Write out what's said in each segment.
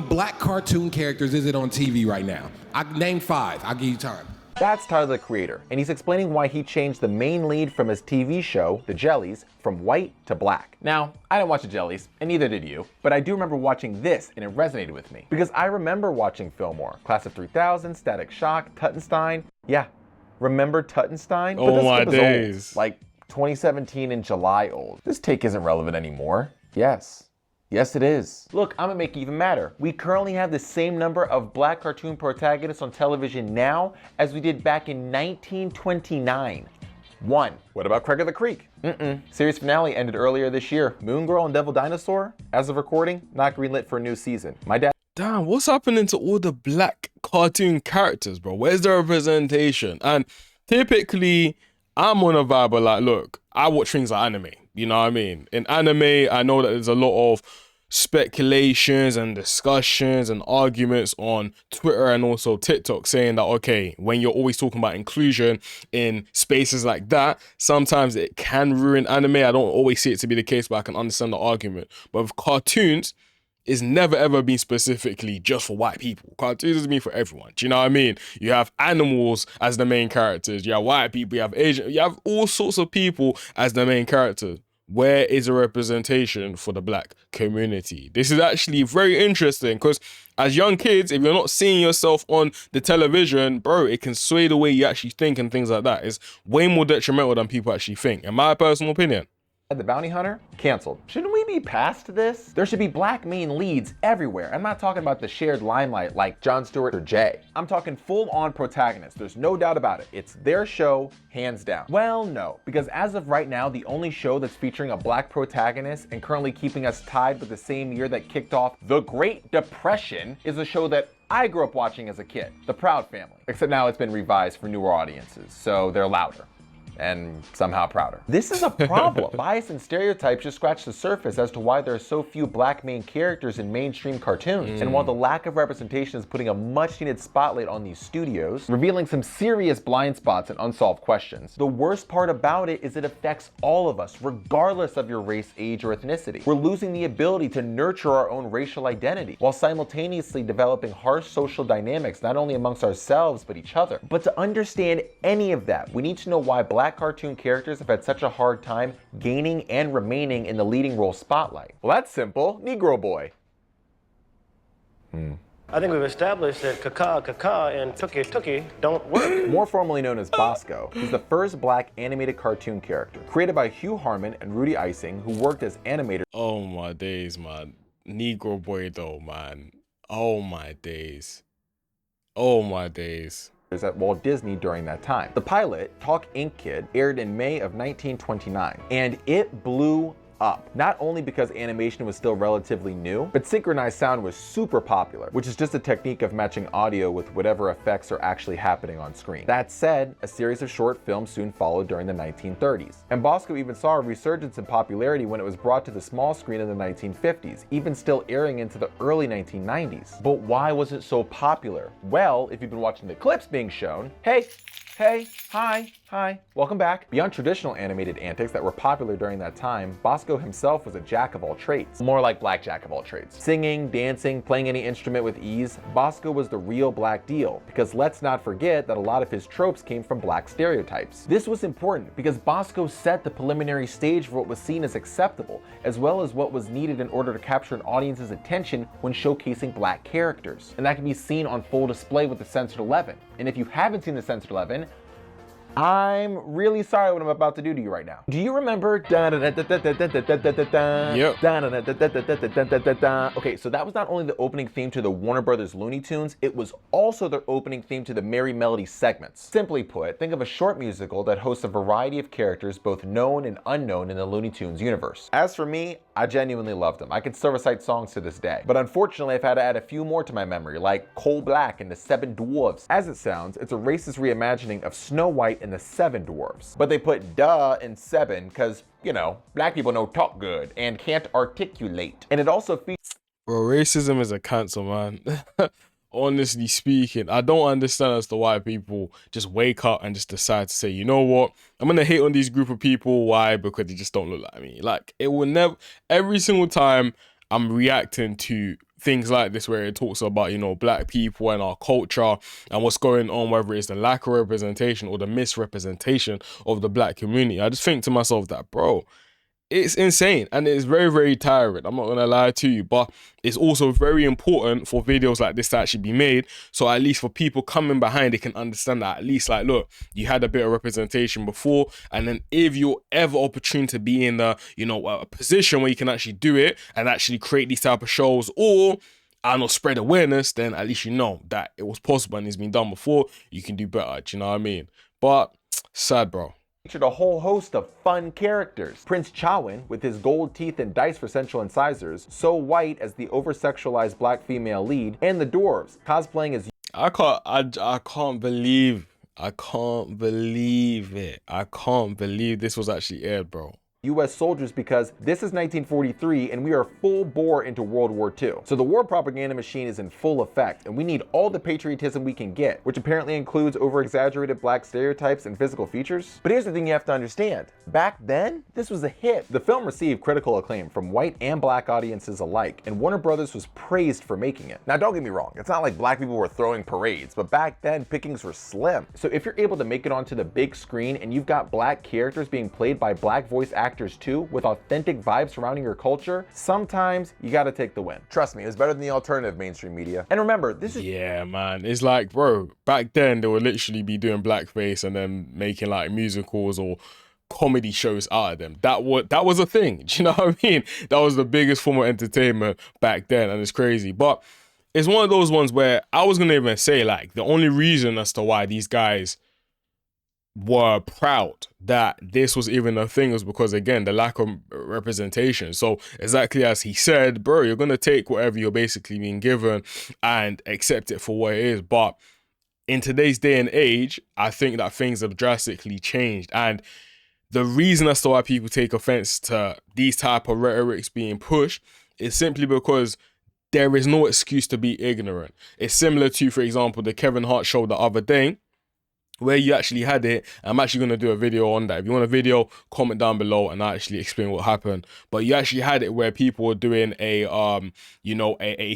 black cartoon characters is it on TV right now? I name 5. I'll give you time. That's Tyler, the creator, and he's explaining why he changed the main lead from his TV show, The Jellies, from white to black. Now, I didn't watch The Jellies, and neither did you, but I do remember watching this, and it resonated with me. Because I remember watching Fillmore, Class of 3000, Static Shock, Tuttenstein. Yeah, remember Tuttenstein? Oh, my days. Old, like 2017 in July old. This take isn't relevant anymore. Yes. Yes, it is. Look, I'm gonna make it even madder. We currently have the same number of black cartoon protagonists on television now as we did back in 1929. 1. What about Craig of the Creek? Series finale ended earlier this year. Moon Girl and Devil Dinosaur, as of recording, not greenlit for a new season. My dad. Damn, what's happening to all the black cartoon characters, bro? Where's the representation? And typically, I'm on a vibe of like, look, I watch things like anime. You know what I mean? In anime, I know that there's a lot of speculations and discussions and arguments on Twitter and also TikTok saying that, okay, when you're always talking about inclusion in spaces like that, sometimes it can ruin anime. I don't always see it to be the case, but I can understand the argument. But with cartoons, it's never ever been specifically just for white people. Cartoons has been for everyone. Do you know what I mean? You have animals as the main characters. You have white people, you have Asian, you have all sorts of people as the main characters. Where is a representation for the black community? This is actually very interesting because as young kids, if you're not seeing yourself on the television, bro, it can sway the way you actually think and things like that. It's way more detrimental than people actually think, in my personal opinion. The Bounty Hunter, canceled. Shouldn't we be past this? There should be black main leads everywhere. I'm not talking about the shared limelight like Jon Stewart or Jay. I'm talking full-on protagonists. There's no doubt about it. It's their show, hands down. Well, no, because as of right now, the only show that's featuring a black protagonist and currently keeping us tied with the same year that kicked off the Great Depression is a show that I grew up watching as a kid, The Proud Family. Except now it's been revised for newer audiences, so they're louder. And somehow prouder. This is a problem. Bias and stereotypes just scratch the surface as to why there are so few black main characters in mainstream cartoons. And while the lack of representation is putting a much needed spotlight on these studios, revealing some serious blind spots and unsolved questions, the worst part about it is it affects all of us, regardless of your race, age, or ethnicity. We're losing the ability to nurture our own racial identity, while simultaneously developing harsh social dynamics, not only amongst ourselves, but each other. But to understand any of that, we need to know why black cartoon characters have had such a hard time gaining and remaining in the leading role spotlight. Well, that's simple. Negro Boy. I think we've established that Kaka and Tuki don't work. More formally known as Bosco, he's the first black animated cartoon character, created by Hugh Harman and Rudy Icing, who worked as animators. Oh my days, man. Negro Boy though, man. Oh my days. Oh my days. At Walt Disney during that time. The pilot, Talk Ink Kid, aired in May of 1929, and it blew up. Not only because animation was still relatively new, but synchronized sound was super popular, which is just a technique of matching audio with whatever effects are actually happening on screen. That said, a series of short films soon followed during the 1930s. And Bosco even saw a resurgence in popularity when it was brought to the small screen in the 1950s, even still airing into the early 1990s. But why was it so popular? Well, if you've been watching the clips being shown, hey, hi, welcome back. Beyond traditional animated antics that were popular during that time, Bosco himself was a jack of all trades. More like black jack of all trades. Singing, dancing, playing any instrument with ease, Bosco was the real black deal, because let's not forget that a lot of his tropes came from black stereotypes. This was important because Bosco set the preliminary stage for what was seen as acceptable, as well as what was needed in order to capture an audience's attention when showcasing black characters. And that can be seen on full display with the Censored 11. And if you haven't seen the Censored 11, I'm really sorry what I'm about to do to you right now. Do you remember? Yep. Okay, so that was not only the opening theme to the Warner Brothers Looney Tunes, it was also their opening theme to the Merry Melody segments. Simply put, think of a short musical that hosts a variety of characters, both known and unknown in the Looney Tunes universe. As for me, I genuinely loved them. I can still recite songs to this day. But unfortunately, I've had to add a few more to my memory, like Coal Black and the Seven Dwarfs. As it sounds, it's a racist reimagining of Snow White and the Seven Dwarfs. But they put duh in seven because, you know, black people don't talk good and can't articulate. And it also features... Bro, racism is a cancer, man. Honestly speaking, I don't understand as to why people just wake up and just decide to say, you know what, I'm gonna hate on these group of people. Why? Because they just don't look like me. Like, it will never, every single time I'm reacting to things like this where it talks about, you know, black people and our culture and what's going on, whether it's the lack of representation or the misrepresentation of the black community. I just think to myself that, bro, it's insane and it's very, very tiring. I'm not gonna lie to you, but it's also very important for videos like this to actually be made. So at least for people coming behind, they can understand that at least, like, look, you had a bit of representation before, and then if you're ever opportune to be in the, you know, a position where you can actually do it and actually create these type of shows, or I don't know, spread awareness, then at least you know that it was possible and it's been done before. You can do better. Do you know what I mean? But sad, bro. Featured a whole host of fun characters. Prince Chawin, with his gold teeth and dice for central incisors, So White as the over-sexualized black female lead, and the Dwarves, cosplaying as... I can't believe it. I can't believe this was actually aired, bro. U.S. soldiers, because this is 1943 and we are full bore into World War II. So the war propaganda machine is in full effect and we need all the patriotism we can get, which apparently includes over-exaggerated black stereotypes and physical features. But here's the thing you have to understand. Back then, this was a hit. The film received critical acclaim from white and black audiences alike, and Warner Brothers was praised for making it. Now don't get me wrong, it's not like black people were throwing parades, but back then pickings were slim. So if you're able to make it onto the big screen and you've got black characters being played by black voice actors too, with authentic vibes surrounding your culture, sometimes you gotta take the win. Trust me, it's better than the alternative mainstream media. And remember, this is... Yeah, man. It's like, bro, back then they would literally be doing blackface and then making like musicals or comedy shows out of them. That was a thing. Do you know what I mean? That was the biggest form of entertainment back then, and it's crazy. But it's one of those ones where I was gonna even say, like, the only reason as to why these guys were proud that this was even a thing was because, again, the lack of representation. So exactly as he said, bro, you're gonna take whatever you're basically being given and accept it for what it is. But in today's day and age, I think that things have drastically changed, and the reason as to why people take offense to these type of rhetorics being pushed is simply because there is no excuse to be ignorant. It's similar to, for example, the Kevin Hart show the other day, where you actually had it. I'm actually going to do a video on that. If you want a video, comment down below and I actually explain what happened. But you actually had it where people were doing a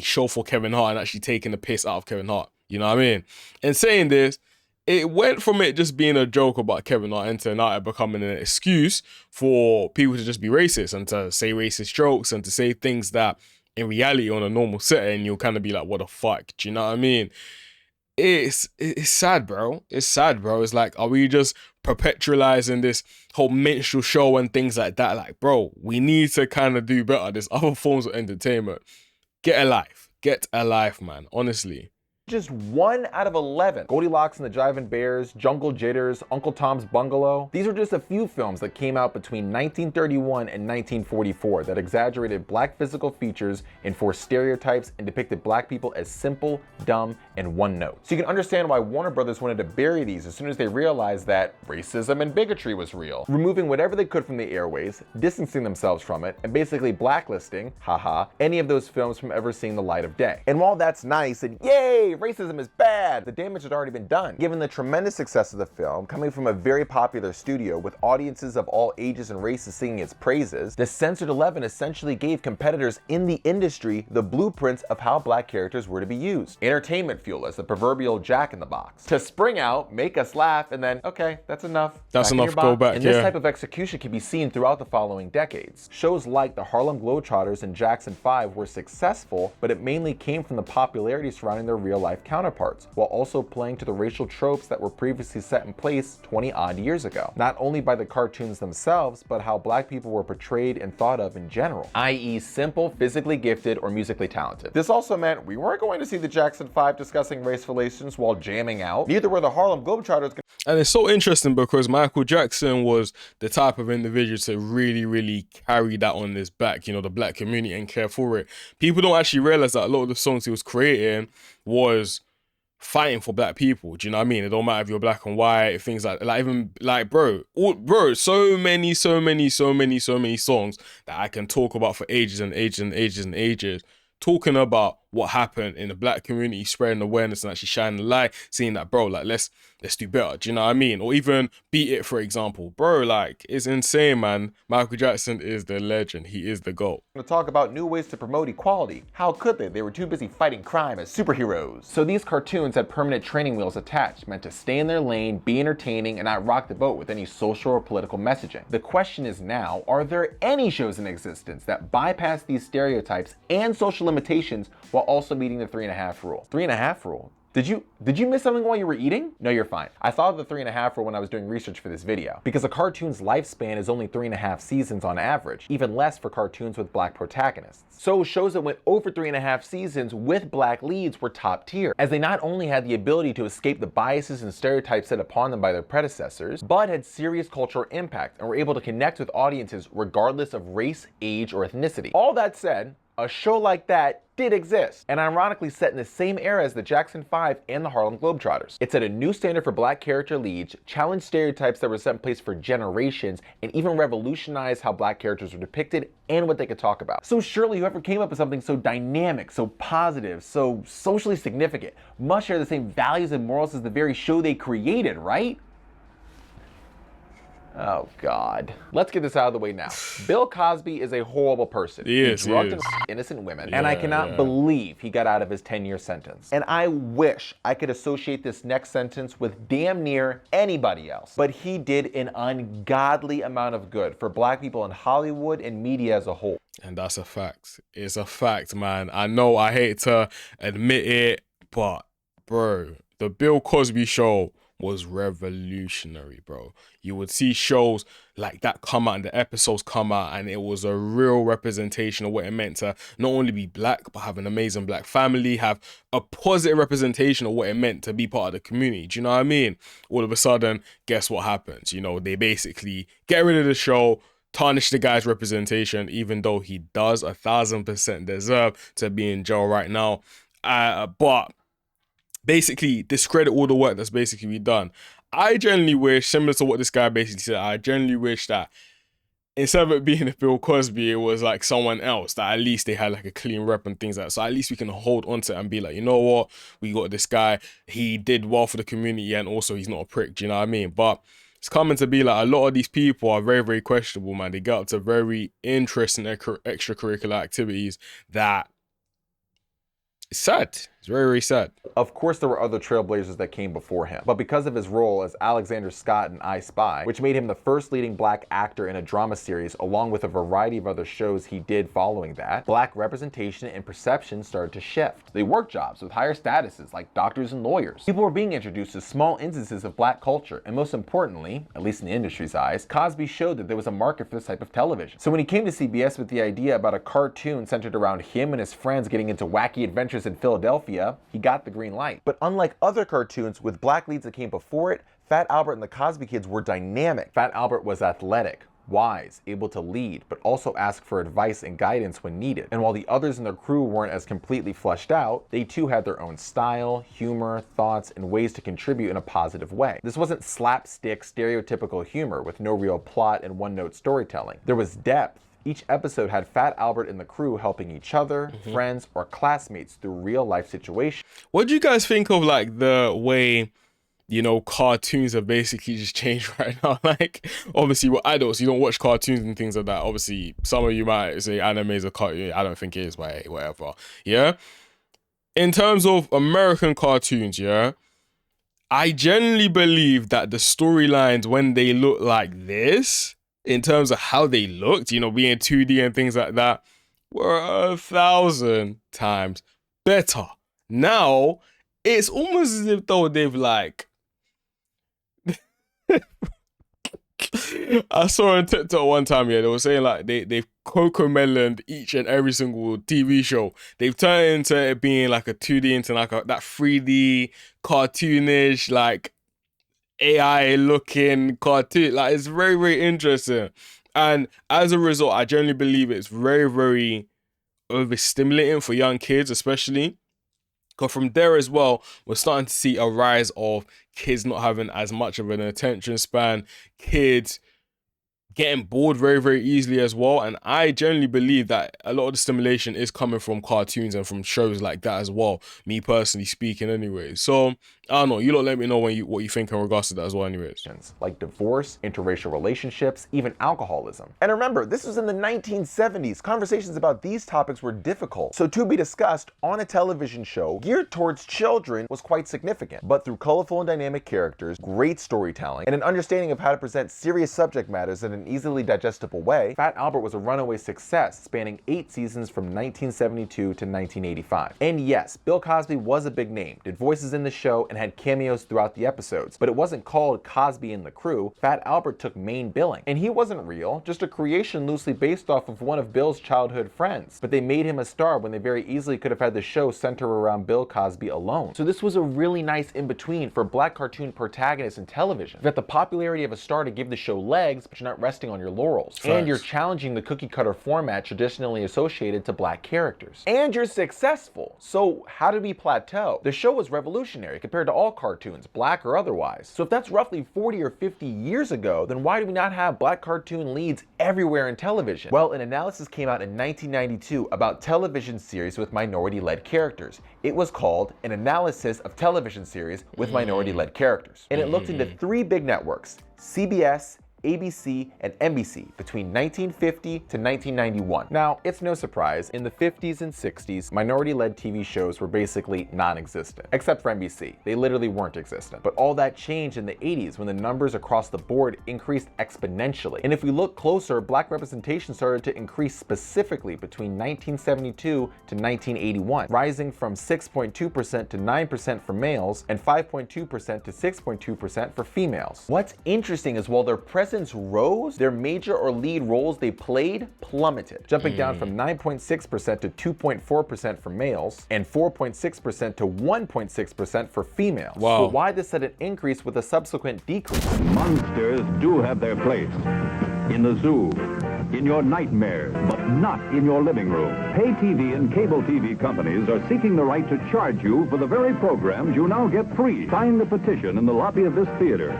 show for Kevin Hart and actually taking the piss out of Kevin Hart. You know what I mean? And saying this, it went from it just being a joke about Kevin Hart into now it becoming an excuse for people to just be racist and to say racist jokes and to say things that in reality on a normal setting, you'll kind of be like, what the fuck? Do you know what I mean? It's sad, bro. It's sad, bro. It's like, are we just perpetualizing this whole minstrel show and things like that? Like, bro, we need to kind of do better. There's other forms of entertainment. Get a life. Get a life, man. Honestly. Just 1 out of 11. Goldilocks and the Jivin' Bears, Jungle Jitters, Uncle Tom's Bungalow. These are just a few films that came out between 1931 and 1944 that exaggerated black physical features, enforced stereotypes, and depicted black people as simple, dumb, and one note. So you can understand why Warner Brothers wanted to bury these as soon as they realized that racism and bigotry was real, removing whatever they could from the airways, distancing themselves from it, and basically blacklisting, haha, any of those films from ever seeing the light of day. And while that's nice and yay, racism is bad, the damage had already been done. Given the tremendous success of the film, coming from a very popular studio with audiences of all ages and races singing its praises, the Censored 11 essentially gave competitors in the industry the blueprints of how black characters were to be used. Entertainment fuel as the proverbial Jack in the Box. To spring out, make us laugh, and then, okay, that's enough. That's enough, go back, and this type of execution can be seen throughout the following decades. Shows like the Harlem Globetrotters and Jackson 5 were successful, but it mainly came from the popularity surrounding their real-life counterparts, while also playing to the racial tropes that were previously set in place 20-odd years ago. Not only by the cartoons themselves, but how black people were portrayed and thought of in general, i.e. simple, physically gifted, or musically talented. This also meant we weren't going to see the Jackson 5 discussing race relations while jamming out. Neither were the Harlem Globetrotters. And it's so interesting because Michael Jackson was the type of individual to really, really carry that on his back, you know, the black community, and care for it. People don't actually realize that a lot of the songs he was creating was fighting for black people. Do you know what I mean? It don't matter if you're black and white, things like even like bro, so many songs that I can talk about for ages and ages and ages and ages, talking about what happened in the black community, spreading awareness and actually shining the light, seeing that, bro, like, let's do better. Do you know what I mean? Or even Beat It, for example. Bro, like, it's insane, man. Michael Jackson is the legend. He is the GOAT. To talk about new ways to promote equality. How could they? They were too busy fighting crime as superheroes. So these cartoons had permanent training wheels attached, meant to stay in their lane, be entertaining, and not rock the boat with any social or political messaging. The question is now, are there any shows in existence that bypass these stereotypes and social limitations while also meeting the 3.5 rule? 3.5 rule? Did you miss something while you were eating? No, you're fine. I thought of the 3.5 rule when I was doing research for this video, because a cartoon's lifespan is only 3.5 seasons on average, even less for cartoons with black protagonists. So shows that went over 3.5 seasons with black leads were top tier, as they not only had the ability to escape the biases and stereotypes set upon them by their predecessors, but had serious cultural impact and were able to connect with audiences regardless of race, age, or ethnicity. All that said, a show like that did exist, and ironically set in the same era as the Jackson 5 and the Harlem Globetrotters. It set a new standard for black character leads, challenged stereotypes that were set in place for generations, and even revolutionized how black characters were depicted and what they could talk about. So surely whoever came up with something so dynamic, so positive, so socially significant, must share the same values and morals as the very show they created, right? Oh, God. Let's get this out of the way now. Bill Cosby is a horrible person. He drugged is. innocent women, Yeah, and I cannot yeah. believe he got out of his 10-year sentence. And I wish I could associate this next sentence with damn near anybody else. But he did an ungodly amount of good for black people in Hollywood and media as a whole. And that's a fact. It's a fact, man. I know I hate to admit it, but, bro, the Bill Cosby show was revolutionary, bro. You would see shows like that come out and the episodes come out, and it was a real representation of what it meant to not only be black, but have an amazing black family, have a positive representation of what it meant to be part of the community. Do you know what I mean? All of a sudden, guess what happens? You know, they basically get rid of the show, tarnish the guy's representation, even though he does 1,000% deserve to be in jail right now. But basically discredit all the work that's basically been done. I generally wish, similar to what this guy basically said, I generally wish that instead of it being a Bill Cosby, it was like someone else, that at least they had like a clean rep and things like that. So at least we can hold on to it and be like, you know what, we got this guy, he did well for the community, and also he's not a prick, do you know what I mean? But it's coming to be like a lot of these people are very, very questionable, man. They get up to very interesting extracurricular activities that it's sad. It's very, very sad. Of course, there were other trailblazers that came before him, but because of his role as Alexander Scott in I Spy, which made him the first leading black actor in a drama series, along with a variety of other shows he did following that, black representation and perception started to shift. They worked jobs with higher statuses like doctors and lawyers. People were being introduced to small instances of black culture, and most importantly, at least in the industry's eyes, Cosby showed that there was a market for this type of television. So when he came to CBS with the idea about a cartoon centered around him and his friends getting into wacky adventures in Philadelphia, he got the green light. But unlike other cartoons with black leads that came before it, Fat Albert and the Cosby Kids were dynamic. Fat Albert was athletic, wise, able to lead, but also ask for advice and guidance when needed. And while the others in their crew weren't as completely fleshed out, they too had their own style, humor, thoughts, and ways to contribute in a positive way. This wasn't slapstick, stereotypical humor with no real plot and one-note storytelling. There was depth. Each episode had Fat Albert and the crew helping each other, friends, or classmates through real-life situations. What do you guys think of like the way, you know, cartoons have basically just changed right now? Like, obviously we're adults, you don't watch cartoons and things like that. Obviously, some of you might say anime is a cartoon. I don't think it is, but hey, whatever. Yeah? In terms of American cartoons, yeah, I genuinely believe that the storylines, when they look like this, in terms of how they looked, you know, being 2D and things like that, were 1,000 times better. Now, it's almost as if though they've like... I saw on TikTok one time, yeah, they were saying like they've cocomeloned each and every single TV show. They've turned it into it being like a 2D into like that 3D cartoonish, like AI looking cartoon. Like, it's very, very interesting. And as a result, I generally believe it's very, very overstimulating for young kids, especially. Because from there as well, we're starting to see a rise of kids not having as much of an attention span, kids getting bored very, very easily as well. And I generally believe that a lot of the stimulation is coming from cartoons and from shows like that as well, me personally speaking anyway. So I don't know, you lot let me know what you think in regards to that as well anyways. Like divorce, interracial relationships, even alcoholism. And remember, this was in the 1970s. Conversations about these topics were difficult. So to be discussed on a television show geared towards children was quite significant. But through colorful and dynamic characters, great storytelling, and an understanding of how to present serious subject matters in an easily digestible way, Fat Albert was a runaway success, spanning 8 seasons from 1972 to 1985. And yes, Bill Cosby was a big name, did voices in the show, and had cameos throughout the episodes, but it wasn't called Cosby and the Crew. Fat Albert took main billing, and he wasn't real, just a creation loosely based off of one of Bill's childhood friends. But they made him a star when they very easily could have had the show center around Bill Cosby alone. So this was a really nice in-between for black cartoon protagonists in television. You got the popularity of a star to give the show legs, but you're not resting on your laurels. Facts. And you're challenging the cookie cutter format traditionally associated to black characters. And you're successful. So how did we plateau? The show was revolutionary compared to all cartoons, black or otherwise. So if that's roughly 40 or 50 years ago, then why do we not have black cartoon leads everywhere in television? Well, an analysis came out in 1992 about television series with minority-led characters. It was called An Analysis of Television Series with Minority-Led Characters. And it looked into 3 big networks, CBS, ABC, and NBC between 1950 to 1991. Now, it's no surprise, in the 50s and 60s, minority-led TV shows were basically non-existent, except for NBC. They literally weren't existent. But all that changed in the 80s when the numbers across the board increased exponentially. And if we look closer, black representation started to increase specifically between 1972 to 1981, rising from 6.2% to 9% for males and 5.2% to 6.2% for females. What's interesting is while their presence rose, their major or lead roles they played plummeted, jumping down from 9.6% to 2.4% for males and 4.6% to 1.6% for females. Wow. But why this sudden increase with a subsequent decrease? Monsters do have their place. In the zoo, in your nightmares, but not in your living room. Pay TV and cable TV companies are seeking the right to charge you for the very programs you now get free. Sign the petition in the lobby of this theater.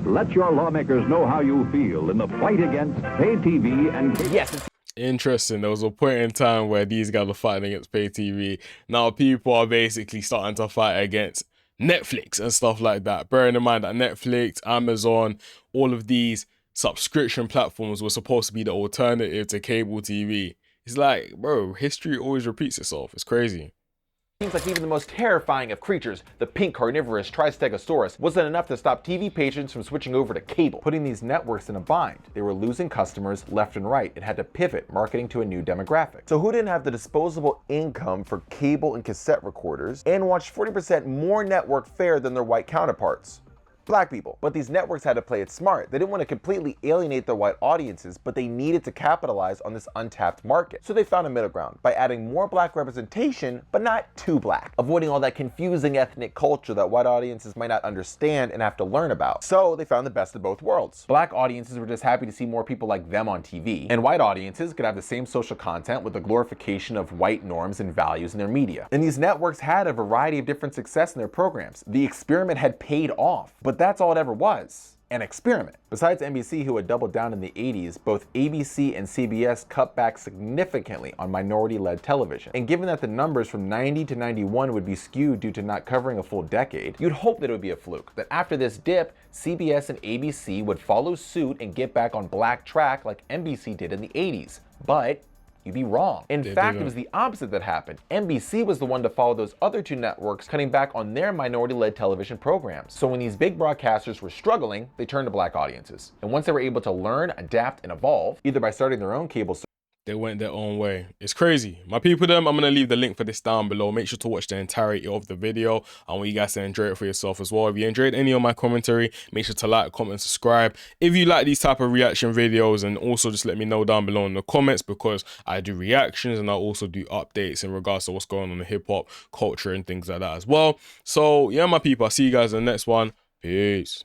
Let your lawmakers know how you feel in the fight against pay TV and cable. Yes, Interesting. There was a point in time where these guys were fighting against pay TV. Now people are basically starting to fight against Netflix and stuff like that. Bearing in mind that Netflix, Amazon, all of these subscription platforms were supposed to be the alternative to cable TV. It's like, bro, history always repeats itself. It's crazy. Seems like even the most terrifying of creatures, the pink carnivorous Tristegosaurus, wasn't enough to stop TV patrons from switching over to cable, putting these networks in a bind. They were losing customers left and right and had to pivot marketing to a new demographic. So who didn't have the disposable income for cable and cassette recorders and watched 40% more network fare than their white counterparts? Black people. But these networks had to play it smart. They didn't want to completely alienate their white audiences, but they needed to capitalize on this untapped market. So they found a middle ground by adding more black representation, but not too black, avoiding all that confusing ethnic culture that white audiences might not understand and have to learn about. So they found the best of both worlds. Black audiences were just happy to see more people like them on TV, and white audiences could have the same social content with the glorification of white norms and values in their media. And these networks had a variety of different success in their programs. The experiment had paid off, but that's all it ever was, an experiment. Besides NBC, who had doubled down in the 80s, both ABC and CBS cut back significantly on minority-led television. And given that the numbers from 90 to 91 would be skewed due to not covering a full decade, you'd hope that it would be a fluke, that after this dip, CBS and ABC would follow suit and get back on black track like NBC did in the 80s. But you'd be wrong. In fact, it was the opposite that happened. NBC was the one to follow those other 2 networks, cutting back on their minority-led television programs. So when these big broadcasters were struggling, they turned to black audiences. And once they were able to learn, adapt, and evolve, either by starting their own cable They went their own way. It's crazy. My people, I'm going to leave the link for this down below. Make sure to watch the entirety of the video. I want you guys to enjoy it for yourself as well. If you enjoyed any of my commentary, make sure to like, comment, subscribe. If you like these type of reaction videos, and also just let me know down below in the comments, because I do reactions and I also do updates in regards to what's going on in hip hop culture and things like that as well. So yeah, my people, I'll see you guys in the next one. Peace.